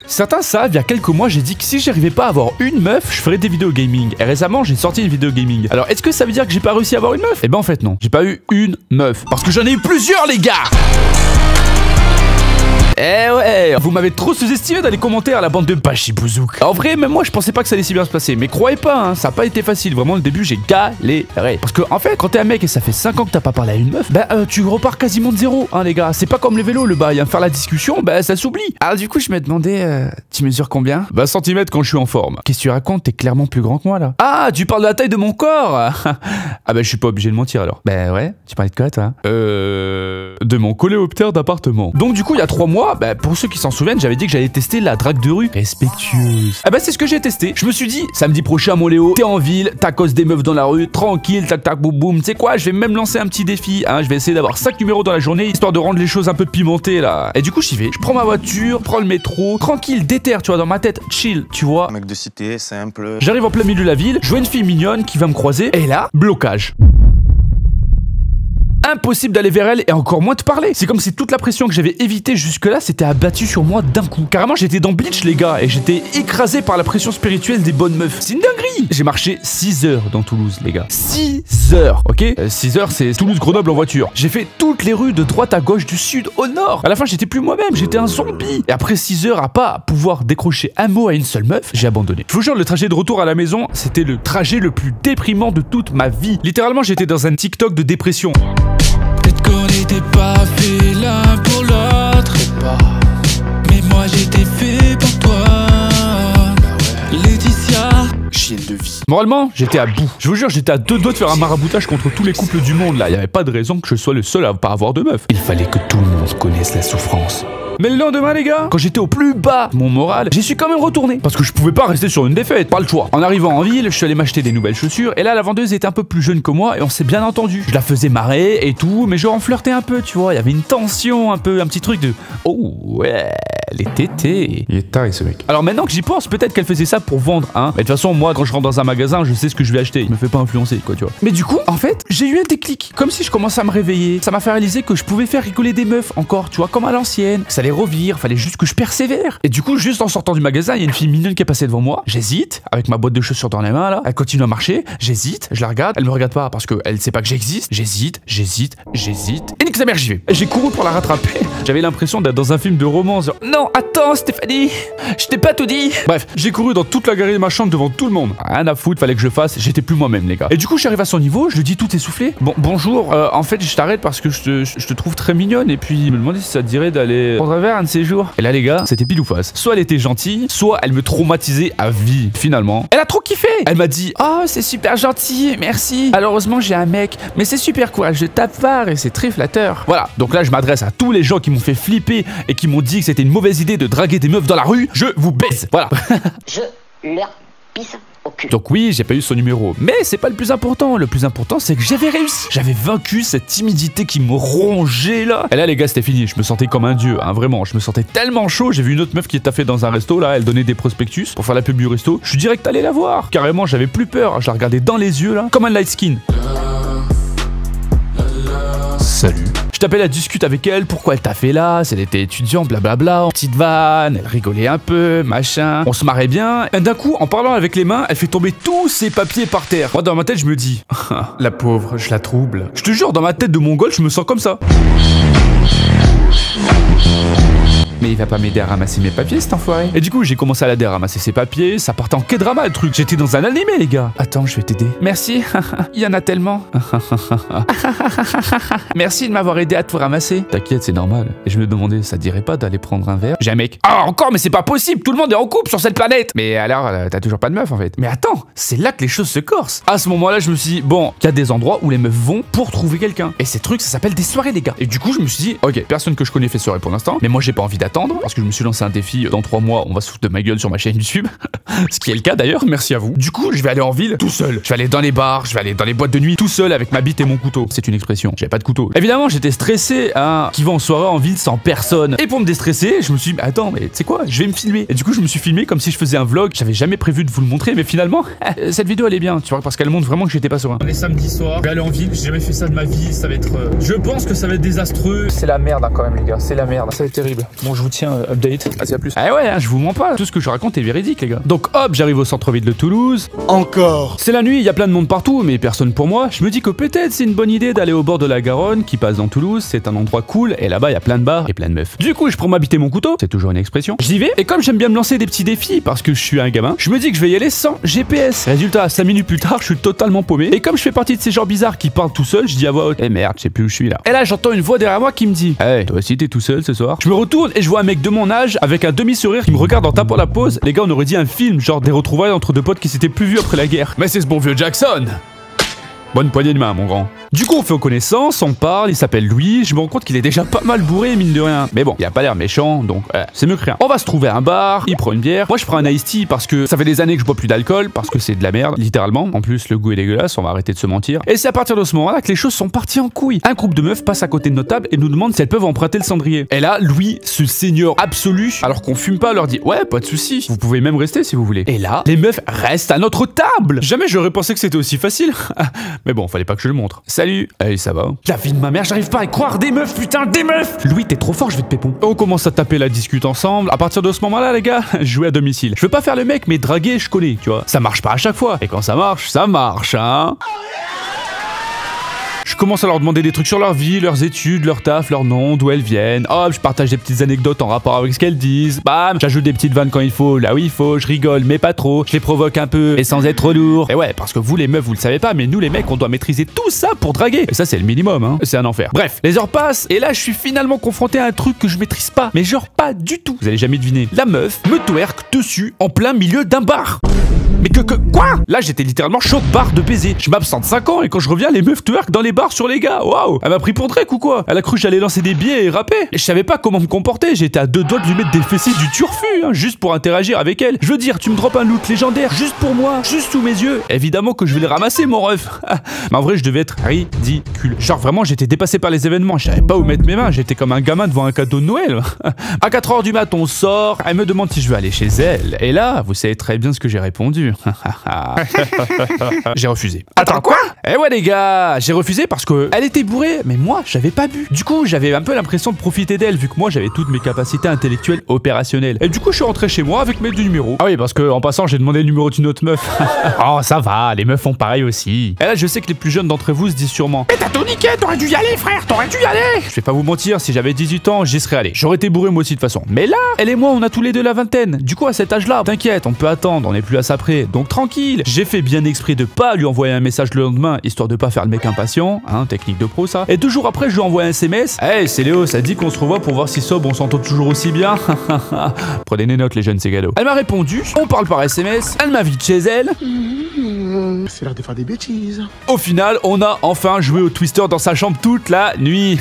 Certains savent, il y a quelques mois, j'ai dit que si j'arrivais pas à avoir une meuf, je ferais des vidéos gaming. Et récemment, j'ai sorti une vidéo gaming. Alors, est-ce que ça veut dire que j'ai pas réussi à avoir une meuf? Eh ben, en fait, non. J'ai pas eu une meuf. Parce que j'en ai eu plusieurs, les gars! Eh ouais, vous m'avez trop sous-estimé dans les commentaires, la bande de bachibouzouk. En vrai, même moi, je pensais pas que ça allait si bien se passer. Mais croyez pas, hein, ça a pas été facile. Vraiment, le début, j'ai galéré. Parce que, en fait, quand t'es un mec et ça fait 5 ans que t'as pas parlé à une meuf, bah, tu repars quasiment de zéro, hein, les gars. C'est pas comme le vélo, le bail. Hein. Faire la discussion, bah, ça s'oublie. Alors, du coup, je me demandais, tu mesures combien? 20 cm quand je suis en forme. Qu'est-ce que tu racontes? T'es clairement plus grand que moi, là. Ah, tu parles de la taille de mon corps? Ah, bah, je suis pas obligé de mentir alors. Bah, ouais, tu parlais de quoi, toi? De mon coléoptère d'appartement. Donc, du coup, il y a 3 mois, bah, pour ceux qui s'en souviennent, j'avais dit que j'allais tester la drague de rue respectueuse. Ah bah c'est ce que j'ai testé. Je me suis dit, samedi prochain mon Léo, t'es en ville, tacos des meufs dans la rue, tranquille, tac tac boum boum. Tu sais quoi, je vais même lancer un petit défi, hein. Je vais essayer d'avoir 5 numéros dans la journée, histoire de rendre les choses un peu pimentées là. Et du coup j'y vais, je prends ma voiture, prends le métro, tranquille, déter, tu vois, dans ma tête, chill, tu vois. Un mec de cité, simple. J'arrive en plein milieu de la ville, je vois une fille mignonne qui va me croiser, et là, blocage. Impossible d'aller vers elle et encore moins de parler. C'est comme si toute la pression que j'avais évitée jusque-là s'était abattue sur moi d'un coup. Carrément, j'étais dans Bleach, les gars, et j'étais écrasé par la pression spirituelle des bonnes meufs. C'est une dinguerie. J'ai marché 6 heures dans Toulouse, les gars. 6 heures, ok 6 heures, c'est Toulouse-Grenoble en voiture. J'ai fait toutes les rues de droite à gauche, du sud au nord. À la fin, j'étais plus moi-même, j'étais un zombie. Et après 6 heures à pas pouvoir décrocher un mot à une seule meuf, j'ai abandonné. Je vous jure, le trajet de retour à la maison, c'était le trajet le plus déprimant de toute ma vie. Littéralement, j'étais dans un TikTok de dépression. Peut-être qu'on n'était pas fait l'un pour l'autre, mais moi j'étais fait pour toi, Laetitia. Chienne de vie. Moralement, j'étais à bout. Je vous jure, j'étais à 2 doigts de faire un maraboutage contre tous les couples du monde là. Il n'y avait pas de raison que je sois le seul à pas avoir de meuf. Il fallait que tout le monde connaisse la souffrance. Mais le lendemain, les gars, quand j'étais au plus bas de mon moral, j'y suis quand même retourné. Parce que je pouvais pas rester sur une défaite, pas le choix. En arrivant en ville, je suis allé m'acheter des nouvelles chaussures. Et là, la vendeuse était un peu plus jeune que moi et on s'est bien entendu. Je la faisais marrer et tout, mais genre on flirtait un peu, tu vois. Il y avait une tension, un petit truc de oh ouais, les tétés. Il est taré ce mec. Alors maintenant que j'y pense, peut-être qu'elle faisait ça pour vendre, hein. Mais de toute façon, moi, quand je rentre dans un magasin, je sais ce que je vais acheter. Je me fais pas influencer, quoi, tu vois. Mais du coup, en fait, j'ai eu un déclic. Comme si je commençais à me réveiller. Ça m'a fait réaliser que je pouvais faire rigoler des meufs encore, tu vois, comme à l'ancienne. Ça les revire, fallait juste que je persévère. Et du coup, juste en sortant du magasin, il y a une fille mignonne qui est passée devant moi. J'hésite, avec ma boîte de chaussures dans les mains, là. Elle continue à marcher. J'hésite, je la regarde. Elle me regarde pas parce qu'elle sait pas que j'existe. J'hésite. Et nique sa mère, j'y vais. J'ai couru pour la rattraper. J'avais l'impression d'être dans un film de romance. Genre, non, attends, Stéphanie, je t'ai pas tout dit. Bref, j'ai couru dans toute la galerie de ma chambre devant tout le monde. Rien à foutre, fallait que je le fasse. J'étais plus moi-même, les gars. Et du coup, j'arrive à son niveau. Je lui dis tout essoufflé. Bon, bonjour. En fait, je t'arrête parce que je te trouve très mignonne. Et puis, je me demandais si ça te dirait d'aller prendre un verre un de ces jours. Et là, les gars, c'était pile ou face. Soit elle était gentille, soit elle me traumatisait à vie. Finalement, elle a trop kiffé. Elle m'a dit, oh, c'est super gentil, merci. Malheureusement, j'ai un mec, mais c'est super courageux de ta part et c'est très flatteur. Voilà. Donc là, je m'adresse à tous les gens qui m'ont fait flipper et qui m'ont dit que c'était une mauvaise idée de draguer des meufs dans la rue. Je vous baisse. Voilà. Je leur pisse au cul. Donc oui, j'ai pas eu son numéro, mais c'est pas le plus important. Le plus important, c'est que j'avais réussi. J'avais vaincu cette timidité qui me rongeait là. Et là, les gars, c'était fini. Je me sentais comme un dieu, hein, vraiment. Je me sentais tellement chaud. J'ai vu une autre meuf qui est taffée dans un resto là. Elle donnait des prospectus pour faire la pub du resto. Je suis direct allé la voir. Carrément, j'avais plus peur. Je la regardais dans les yeux là, comme un light skin. Salut. Je t'appelle à discuter avec elle, pourquoi elle t'a fait là, si elle était étudiante, blablabla, petite vanne, elle rigolait un peu, machin, on se marrait bien. Et d'un coup, en parlant avec les mains, elle fait tomber tous ses papiers par terre. Moi, dans ma tête, je me dis, la pauvre, je la trouble. Je te jure, dans ma tête de mongol, je me sens comme ça. Mais il va pas m'aider à ramasser mes papiers, cet enfoiré. Et du coup, j'ai commencé à l'aider à ramasser ses papiers. Ça partait en K-drama, le truc. J'étais dans un animé, les gars. Attends, je vais t'aider. Merci. Il y en a tellement. Merci de m'avoir aidé à tout ramasser. T'inquiète, c'est normal. Et je me demandais, ça te dirait pas d'aller prendre un verre? J'ai un mec. Ah, encore, mais c'est pas possible. Tout le monde est en couple sur cette planète. Mais alors, t'as toujours pas de meuf, en fait. Mais attends, c'est là que les choses se corsent. À ce moment-là, je me suis dit, bon, il y a des endroits où les meufs vont pour trouver quelqu'un. Et ces trucs, ça s'appelle des soirées, les gars. Et du coup, je me suis dit, ok, personne que je connais fait soirée pour l'instant. Mais moi, j'ai pas envie d'attendre. Parce que je me suis lancé un défi, dans 3 mois on va se foutre de ma gueule sur ma chaîne YouTube. Ce qui est le cas d'ailleurs, merci à vous. Du coup je vais aller en ville tout seul. Je vais aller dans les bars, je vais aller dans les boîtes de nuit tout seul avec ma bite et mon couteau. C'est une expression, j'avais pas de couteau. Évidemment j'étais stressé, hein, qui va en soirée en ville sans personne. Et pour me déstresser, je me suis dit, attends mais tu sais quoi, je vais me filmer. Et du coup je me suis filmé comme si je faisais un vlog. J'avais jamais prévu de vous le montrer, mais finalement cette vidéo elle est bien, tu vois, parce qu'elle montre vraiment que j'étais pas serein. On est samedi soir, je vais aller en ville, j'ai jamais fait ça de ma vie, ça va être... je pense que ça va être désastreux. C'est la merde hein, quand même les gars, c'est la merde, ça va être terrible. Bonjour. vous tiens, update. Vas-y, à plus. Ah ouais, hein, je vous mens pas, tout ce que je raconte est véridique, les gars. Donc hop, j'arrive au centre-ville de Toulouse. Encore. C'est la nuit, il y a plein de monde partout, mais personne pour moi. Je me dis que peut-être c'est une bonne idée d'aller au bord de la Garonne qui passe dans Toulouse, c'est un endroit cool, et là-bas il y a plein de bars et plein de meufs. Du coup, je prends m'habiter mon couteau, c'est toujours une expression. J'y vais, et comme j'aime bien me lancer des petits défis parce que je suis un gamin, je me dis que je vais y aller sans GPS. Résultat, 5 minutes plus tard, je suis totalement paumé, et comme je fais partie de ces gens bizarres qui parlent tout seul, je dis à voix haute, eh merde, je sais plus où je suis là. Et là, j'entends une voix derrière moi qui me dit, hey, toi aussi t'es tout seul ce soir? Je me retourne et je vois un mec de mon âge avec un demi-sourire qui me regarde en tapant la pause. Les gars, on aurait dit un film, genre des retrouvailles entre deux potes qui s'étaient plus vus après la guerre. Mais c'est ce bon vieux Jackson! Bonne poignée de main, mon grand. Du coup, on fait connaissance, on parle, il s'appelle Louis, je me rends compte qu'il est déjà pas mal bourré, mine de rien. Mais bon, il a pas l'air méchant, donc c'est mieux que rien. On va se trouver à un bar, il prend une bière. Moi, je prends un iced tea parce que ça fait des années que je bois plus d'alcool, parce que c'est de la merde, littéralement. En plus, le goût est dégueulasse, on va arrêter de se mentir. Et c'est à partir de ce moment-là que les choses sont parties en couille. Un groupe de meufs passe à côté de notre table et nous demande si elles peuvent emprunter le cendrier. Et là, Louis, ce seigneur absolu, alors qu'on fume pas, leur dit, ouais, pas de souci, vous pouvez même rester si vous voulez. Et là, les meufs restent à notre table. Jamais j'aurais pensé que c'était aussi facile. Mais bon, fallait pas que je le montre. Salut. Hey, ça va? La vie de ma mère, j'arrive pas à y croire, des meufs, putain, des meufs! Louis, t'es trop fort, je vais te pépon. On commence à taper la discute ensemble. À partir de ce moment-là, les gars, je jouais à domicile. Je veux pas faire le mec, mais draguer, je connais, tu vois. Ça marche pas à chaque fois. Et quand ça marche, hein. Je commence à leur demander des trucs sur leur vie, leurs études, leur taf, leur nom, d'où elles viennent. Hop, je partage des petites anecdotes en rapport avec ce qu'elles disent. Bam, j'ajoute des petites vannes quand il faut, là où il faut, je rigole, mais pas trop. Je les provoque un peu, et sans être trop lourd. Et ouais, parce que vous les meufs, vous le savez pas, mais nous les mecs, on doit maîtriser tout ça pour draguer. Et ça, c'est le minimum, hein. C'est un enfer. Bref, les heures passent, et là, je suis finalement confronté à un truc que je maîtrise pas. Mais genre pas du tout. Vous allez jamais deviner. La meuf me twerk dessus en plein milieu d'un bar. Mais quoi? Là, j'étais littéralement choc barre de baiser. Je m'absente 5 ans et quand je reviens, les meufs twerk dans les bars sur les gars. Waouh! Elle m'a pris pour Drake ou quoi? Elle a cru que j'allais lancer des billets et rapper. Et je savais pas comment me comporter. J'étais à 2 doigts de lui mettre des fessiers du turfu, hein, juste pour interagir avec elle. Je veux dire, tu me droppes un look légendaire juste pour moi, juste sous mes yeux. Évidemment que je vais les ramasser, mon ref. Mais en vrai, je devais être ridicule. Genre vraiment, j'étais dépassé par les événements. Je savais pas où mettre mes mains. J'étais comme un gamin devant un cadeau de Noël. À 4h du mat, on sort. Elle me demande si je veux aller chez elle. Et là, vous savez très bien ce que j'ai répondu. J'ai refusé. Attends, quoi? Eh ouais les gars, j'ai refusé parce que elle était bourrée, mais moi j'avais pas bu. Du coup j'avais un peu l'impression de profiter d'elle vu que moi j'avais toutes mes capacités intellectuelles opérationnelles. Et du coup je suis rentré chez moi avec mes 2 numéros. Ah oui, parce que en passant j'ai demandé le numéro d'une autre meuf. Oh ça va, les meufs font pareil aussi. Et là je sais que les plus jeunes d'entre vous se disent sûrement, mais t'as tout niqué, t'aurais dû y aller frère, t'aurais dû y aller. Je vais pas vous mentir, si j'avais 18 ans j'y serais allé. J'aurais été bourré moi aussi de toute façon. Mais là, elle et moi on a tous les deux la vingtaine. Du coup à cet âge là, t'inquiète, on peut attendre, on est plus à ça près. Donc tranquille. J'ai fait bien exprès de pas lui envoyer un message le lendemain, histoire de pas faire le mec impatient, hein, technique de pro ça. Et 2 jours après, je lui envoie un SMS. Hey, c'est Léo, ça dit qu'on se revoit pour voir si sobre on s'entend toujours aussi bien. Prenez des notes les jeunes, c'est cadeau. Elle m'a répondu, on parle par SMS, elle m'invite chez elle. C'est l'heure de faire des bêtises. Au final, on a enfin joué au Twister dans sa chambre toute la nuit.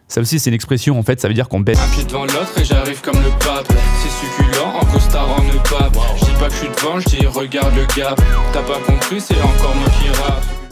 Ça aussi c'est une expression en fait, ça veut dire qu'on baisse. Un pied devant l'autre et j'arrive comme le pape. C'est succulent, en costard en ne pape. Je dis pas que je suis devant, je dis regarde le gap. T'as pas compris, c'est encore moi qui rappe.